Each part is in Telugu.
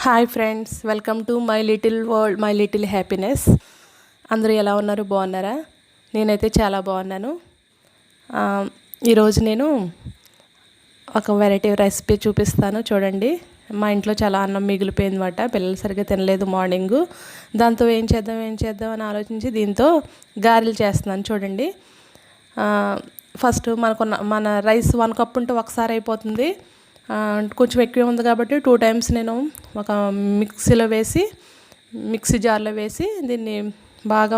Hi friends, welcome to my little world, my little happiness. అందరూ ఎలా ఉన్నారు? బాగున్నారా? నేనైతే చాలా బాగున్నాను. ఈరోజు నేను ఒక వెరైటీ రెసిపీ చూపిస్తాను, చూడండి. మా ఇంట్లో చాలా అన్నం మిగిలిపోయింది అన్నమాట. పిల్లలు సరిగ్గా తినలేదు మార్నింగు. దాంతో ఏం చేద్దాం అని ఆలోచించి దీంతో గారెలు చేస్తున్నాను, చూడండి. ఫస్ట్ మన రైస్ 1 కప్ ఉంటే ఒకసారి అయిపోతుంది. కొంచెం ఎక్కువ ఉంది కాబట్టి 2 టైమ్స్ నేను ఒక మిక్సీ జార్లో వేసి దీన్ని బాగా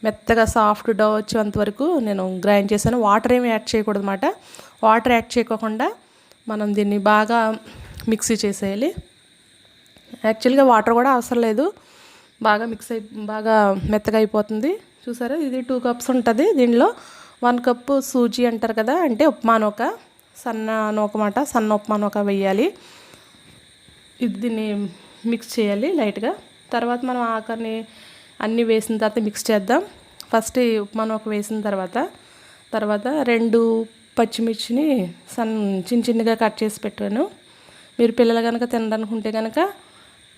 మెత్తగా సాఫ్ట్ డో వచ్చేంత వరకు నేను గ్రైండ్ చేశాను. వాటర్ ఏమి యాడ్ చేయకూడదు అన్నమాట. వాటర్ యాడ్ చేయకోకుండా మనం దీన్ని బాగా మిక్సీ చేసేయాలి. యాక్చువల్గా వాటర్ కూడా అవసరం లేదు, బాగా బాగా మెత్తగా అయిపోతుంది. చూసారా, ఇది 2 కప్స్ ఉంటుంది. దీనిలో 1 కప్పు సూజీ అంటారు కదా, అంటే ఉప్మా నూక, సన్న ఉప్మా నూక వేయాలి. దీన్ని మిక్స్ చేయాలి లైట్గా. తర్వాత మనం ఆఖరిని అన్నీ వేసిన తర్వాత మిక్స్ చేద్దాం. ఫస్ట్ ఈ ఉప్మా నూక వేసిన తర్వాత 2 పచ్చిమిర్చిని చిన్న చిన్నగా కట్ చేసి పెట్టాను. మీరు పిల్లలు కనుక తినడానుకుంటే కనుక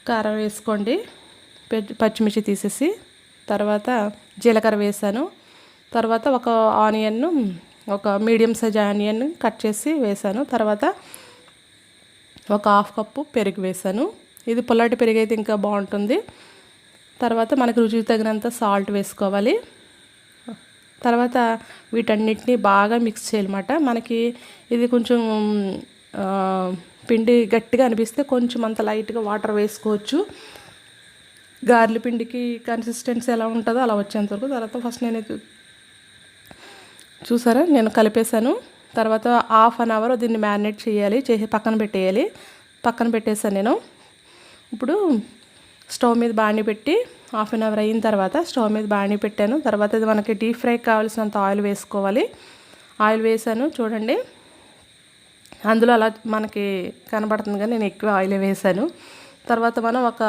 కారం వేసుకోండి, పచ్చిమిర్చి తీసేసి. తర్వాత జీలకర్ర వేసాను. తర్వాత ఒక ఆనియన్, ఒక మీడియం సైజ్ ఆనియన్ కట్ చేసి వేసాను. తర్వాత ఒక 1/2 కప్పు పెరుగు వేసాను. ఇది పుల్లటి పెరుగు అయితే ఇంకా బాగుంటుంది. తర్వాత మనకు రుచికి తగినంత సాల్ట్ వేసుకోవాలి. తర్వాత వీటన్నిటిని బాగా మిక్స్ చేయాలన్నమాట. మనకి ఇది కొంచెం పిండి గట్టిగా అనిపిస్తే కొంచెం అంత లైట్గా వాటర్ వేసుకోవచ్చు. గార్ల పిండికి కన్సిస్టెన్సీ ఎలా ఉంటుందో అలా వచ్చేంతవరకు. తర్వాత ఫస్ట్ చూసారా, నేను కలిపేశాను. తర్వాత 1/2 అవర్ దీన్ని మ్యారినేట్ చేసి పక్కన పెట్టేశాను నేను. ఇప్పుడు స్టవ్ మీద బాణీ పెట్టి 1/2 అవర్ అయిన తర్వాత స్టవ్ మీద బాణీ పెట్టాను. తర్వాత ఇది మనకి డీప్ ఫ్రైకి కావాల్సినంత ఆయిల్ వేసుకోవాలి. ఆయిల్ వేసాను, చూడండి. అందులో అలా మనకి కనబడుతుంది కానీ నేను ఎక్కువ ఆయిల్ వేసాను. తర్వాత మనం ఒక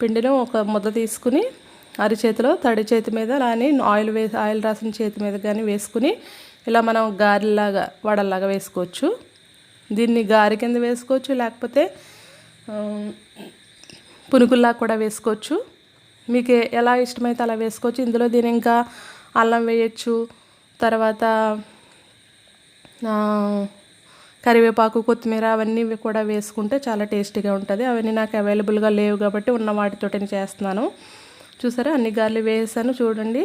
పిండిలో ఒక ముద్ద తీసుకుని అరిచేతిలో తడి చేతి మీద అలానే ఆయిల్ రాసిన చేతి మీద కానీ వేసుకుని ఇలా మనం గారెలాగా వడల్లాగా వేసుకోవచ్చు. దీన్ని గారె కింద వేసుకోవచ్చు, లేకపోతే పునుగుల్లాగా కూడా వేసుకోవచ్చు. మీకు ఎలా ఇష్టమైతే అలా వేసుకోవచ్చు. ఇందులో దీని ఇంకా అల్లం వేయచ్చు, తర్వాత కరివేపాకు, కొత్తిమీర అవన్నీ కూడా వేసుకుంటే చాలా టేస్టీగా ఉంటుంది. అవన్నీ నాకు అవైలబుల్గా లేవు కాబట్టి ఉన్న వాటితోటి చేస్తున్నాను. చూసారా, అన్ని గారెలు వేసాను, చూడండి.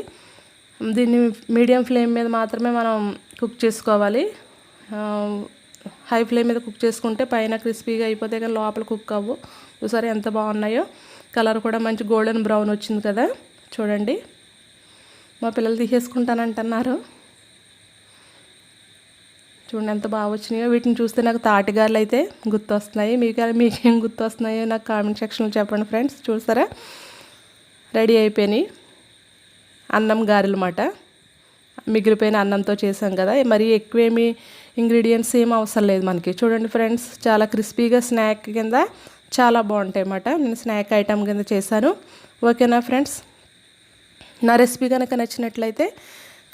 దీన్ని మీడియం ఫ్లేమ్ మీద మాత్రమే మనం కుక్ చేసుకోవాలి. హై ఫ్లేమ్ మీద కుక్ చేసుకుంటే పైన క్రిస్పీగా అయిపోతే కానీ లోపల కుక్ అవ్వు. చూసారా ఎంత బాగున్నాయో. కలర్ కూడా మంచి గోల్డెన్ బ్రౌన్ వచ్చింది కదా, చూడండి. మా పిల్లలు తీసేసుకుంటానంటున్నారు. చూడండి ఎంత బాగా వచ్చినాయో. వీటిని చూస్తే నాకు తాటిగారెలు అయితే గుర్తొస్తున్నాయి. మీకేం గుర్తొస్తున్నాయో నాకు కామెంట్ సెక్షన్లో చెప్పండి ఫ్రెండ్స్. చూసారా, రెడీ అయిపోయినాయి అన్నం గారెలు అన్నమాట. మిగిలిపోయిన అన్నంతో చేసాం కదా, మరి ఎక్కువేమి ఇంగ్రీడియంట్స్ ఏం అవసరం లేదు మనకి. చూడండి ఫ్రెండ్స్, చాలా క్రిస్పీగా స్నాక్ కింద చాలా బాగుంటాయి అన్నమాట. నేను స్నాక్ ఐటమ్ కింద చేశాను. ఓకేనా ఫ్రెండ్స్, నా రెసిపీ కనుక నచ్చినట్లయితే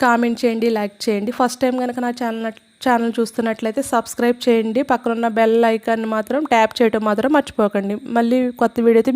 కామెంట్ చేయండి, లైక్ చేయండి. ఫస్ట్ టైం కనుక నా ఛానల్ చూస్తున్నట్లయితే సబ్స్క్రైబ్ చేయండి. పక్కనున్న బెల్ ఐకాన్ మాత్రం ట్యాప్ చేయడం మాత్రం మర్చిపోకండి. మళ్ళీ కొత్త వీడియో అయితే